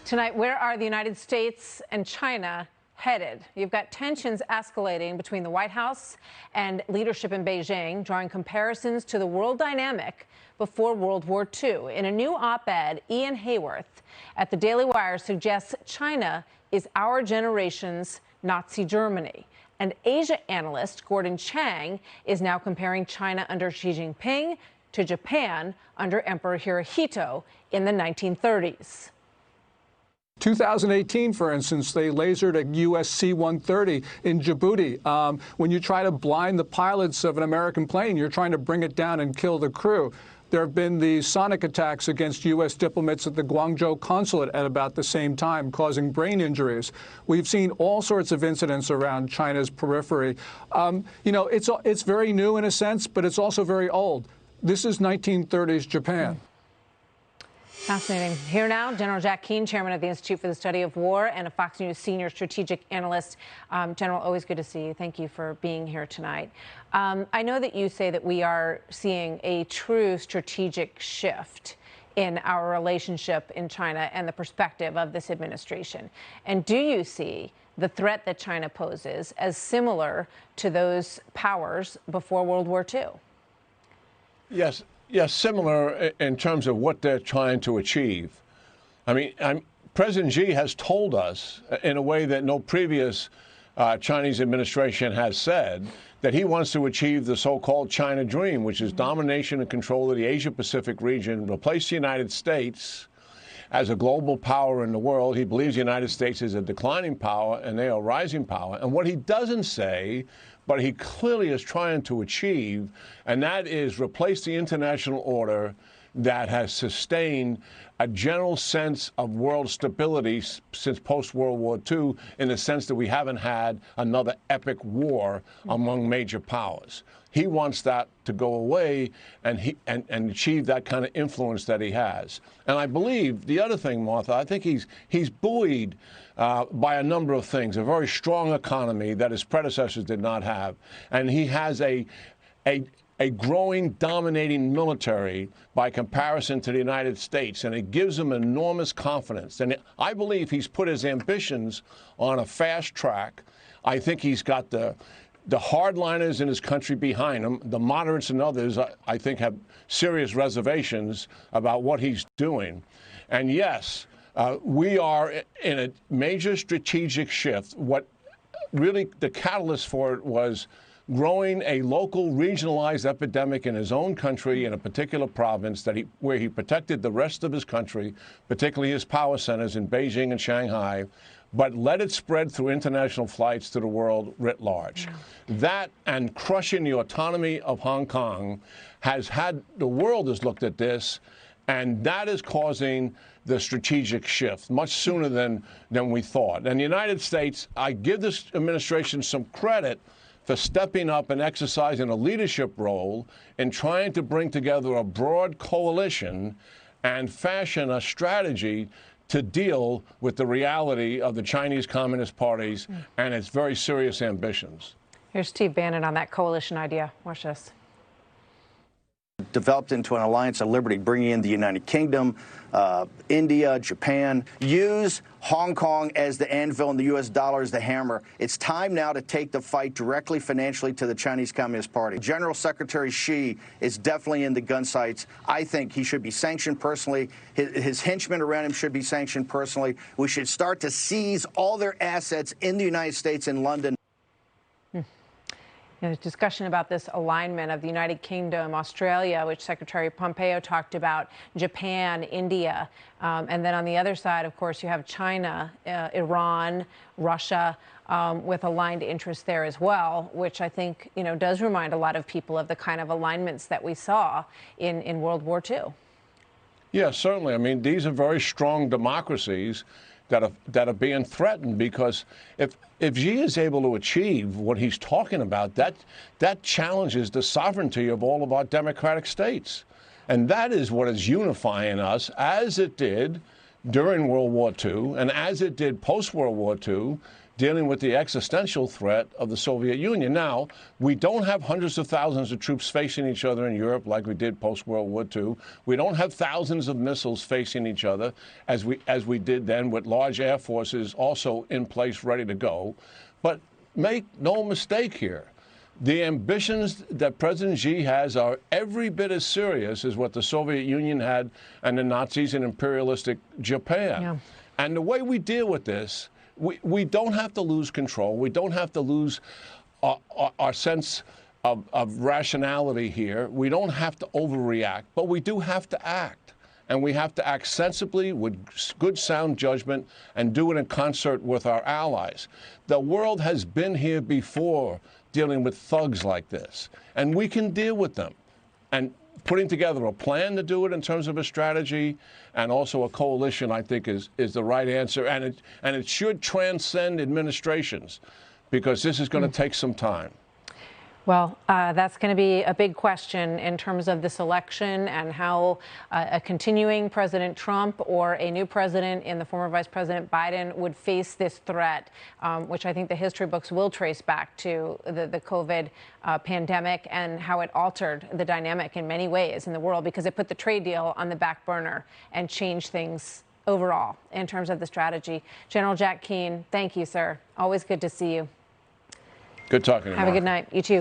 Tonight, where are the United States and China headed? You've got tensions escalating between the White House and leadership in Beijing, drawing comparisons to the world dynamic before World War II. In a new op-ed, Ian Hayworth at the Daily Wire suggests China is our generation's Nazi Germany. And Asia analyst Gordon Chang is now comparing China under Xi Jinping to Japan under Emperor Hirohito in the 1930s. 2018, for instance, they lasered a U.S. C-130 in Djibouti. When you try to blind the pilots of an American plane, you're trying to bring it down and kill the crew. There have been the sonic attacks against U.S. diplomats at the Guangzhou consulate at about the same time, causing brain injuries. We've seen all sorts of incidents around China's periphery. You know, it's very new in a sense, but it's also very old. This is 1930s Japan. Fascinating. Here now, Gen.Jack Keane, chairman of the Institute for the Study of War and a Fox News senior strategic analyst. General, always good to see you. Thank you for being here tonight. I know that you say that we are seeing a true strategic shift in our relationship in China and the perspective of this administration. And do you see the threat that China poses as similar to those powers before World War II? Yes. Yes, similar in terms of what they're trying to achieve. I mean, President Xi has told us in a way that no previous Chinese administration has said that he wants to achieve the so-called China dream, which is domination and control of the Asia-Pacific region, replace the United States as a global power in the world. He believes the United States is a declining power and they are a rising power. And what he doesn't say, but he clearly is trying to achieve, and that is replace the international order that has sustained a general sense of world stability since post-World War II, in the sense that we haven't had another epic war among major powers. He wants that to go away and achieve that kind of influence that he has. And I believe the other thing, Martha, I think he's buoyed by a number of things, a very strong economy that his predecessors did not have. And he has a growing, dominating military by comparison to the United States, and it gives him enormous confidence. And I believe he's put his ambitions on a fast track. I think he's got the hardliners in his country behind him. The moderates and others, I think, have serious reservations about what he's doing. And yes, we are in a major strategic shift. What really the catalyst for it was growing a local regionalized epidemic in his own country in a particular province where he protected the rest of his country, particularly his power centers in Beijing and Shanghai, but let it spread through international flights to the world writ large. Yeah. That and crushing the autonomy of Hong Kong the world has looked at this, and that is causing the strategic shift much sooner than we thought. And the United States, I give this administration some credit for stepping up and exercising a leadership role in trying to bring together a broad coalition and fashion a strategy to deal with the reality of the Chinese Communist parties and its very serious ambitions. Here's Steve Bannon on that coalition idea. Watch this. Developed into an alliance of liberty, bringing in the United Kingdom, India, Japan. Use Hong Kong as the anvil and the U.S. dollar as the hammer. It's time now to take the fight directly financially to the Chinese Communist Party. General Secretary Xi is definitely in the gun sights. I think he should be sanctioned personally. His henchmen around him should be sanctioned personally. We should start to seize all their assets in the United States and London. There's discussion about this alignment of the United Kingdom, Australia, which Secretary Pompeo talked about, Japan, India. And then on the other side, of course, you have China, Iran, Russia, with aligned interests there as well, which I think, does remind a lot of people of the kind of alignments that we saw in World War II. Yeah, certainly. I mean, these are very strong democracies that are being threatened, because if Xi is able to achieve what he's talking about, that challenges the sovereignty of all of our democratic states. And that is what is unifying us, as it did during World War II and as it did post-World War II, dealing with the existential threat of the Soviet Union. Now, we don't have hundreds of thousands of troops facing each other in Europe like we did post-World War II. We don't have thousands of missiles facing each other as we did then, with large air forces also in place ready to go. But make no mistake here. The ambitions that President Xi has are every bit as serious as what the Soviet Union had and the Nazis in imperialistic Japan. Yeah. And the way we deal with this, we don't have to lose control. We don't have to lose our sense of rationality here. We don't have to overreact, but we do have to act. And we have to act sensibly with good, sound judgment and do it in concert with our allies. The world has been here before dealing with thugs like this, and we can deal with them. And putting together a plan to do it in terms of a strategy and also a coalition, I think, is the right answer. And it should transcend administrations, because this is going to take some time. Well, that's going to be a big question in terms of this election and how a continuing President Trump or a new president in the former Vice President Biden would face this threat, which I think the history books will trace back to the COVID pandemic and how it altered the dynamic in many ways in the world, because it put the trade deal on the back burner and changed things overall in terms of the strategy. General Jack Keane, thank you, sir. Always good to see you. Good talking to you. Have a good night. You too.